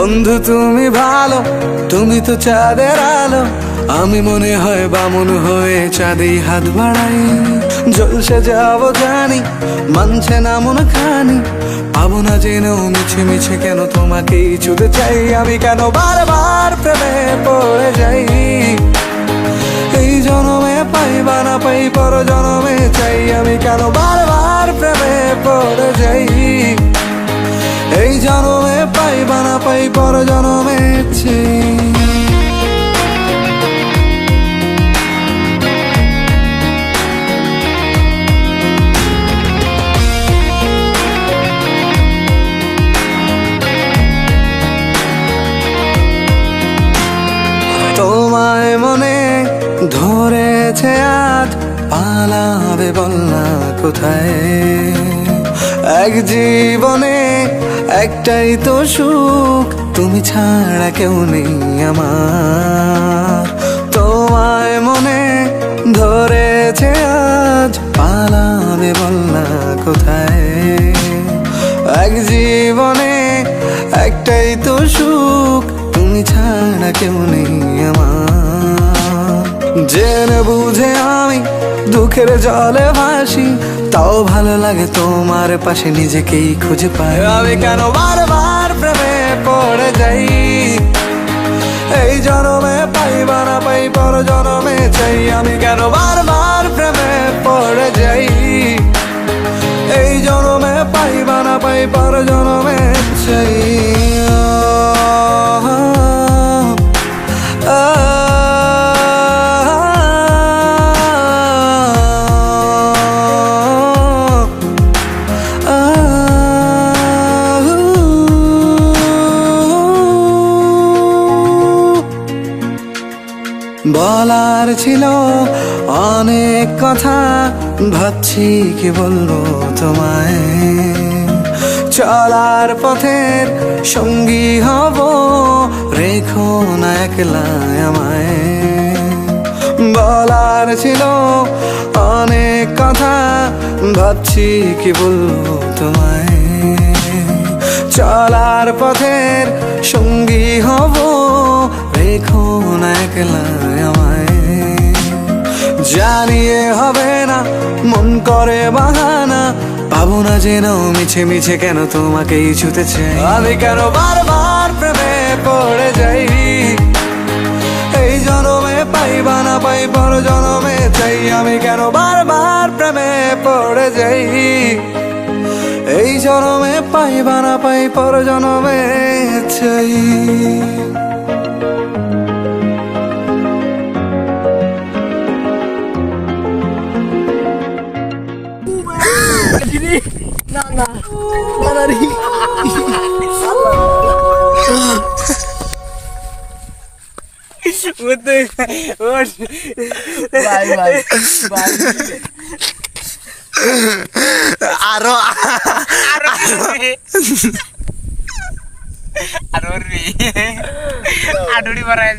বন্ধু তুমি ভালো, তুমি তো চাঁদের আলো। আমি মনে হয় বামুন হয়ে চাঁদেই হাত বাড়াই। জলসে যাবো জানি, মানছে না মন খানি। পাবো না জেনেও মিছে মিছে কেন তোমাকেই ছুতে চাই। আমি কেন বারবার প্রেমে পড়ে যাই। এই জনমে পাই বা না পাই, পর জনমে চাই। আমি কেন বারবার প্রেমে পড়ে যাই। এই জনমে পাই বা না পাই, পর জনমে চাই। তোমায় মনে ধরেছে আজ, পালাবে বল না কোথায়। এক জীবনে একটাই তো সুখ, তুমি ছাড়া কেউ নেই আমার। তোমায় মনে ধরেছে আজ, পালাবে বল না কোথায়। এক জীবনে একটাই তো সুখ, তুমি ছাড়া কেউ নেই আমার। জেনে বুঝে আমি দুঃখের জলে ভাসি, তাও ভালো লাগে তোমার পাশে নিজেকেই খুঁজে পাই। আমি কেন বারবার প্রেমে পড়ে যাই। এই জনমে পাই বা না পাই, পর জনমে চাই। আমি কেন বারবার প্রেমে পড়ে যাই। এই জনমে পাই বা না পাই, পর জনমে চাই। বলার ছিল অনেক কথা, ভাবছি কি বলবো তোমায়। চলার পথের সঙ্গী হব, রেখো না একলা আমায়। বলার ছিল অনেক কথা, ভাবছি কি বলবো তোমায়। চলার পথের সঙ্গী হব, রেখো না একলা আমায়। জানিয়ে হবে না, মন করে বাহানা। পাবো না জেনেও মিছে মিছে কেন তোমাকেই ছুতে চাই। আমি কেন বারবার প্রেমে পড়ে যাই। এই জনমে পাই বা না পাই, পর জনমে চাই। আমি কেন বারবার প্রেমে পড়ে যাই। এই জনমে পাই বা না পাই, পর জনমে চাই। না না আরো আডুড়ি বাড়াই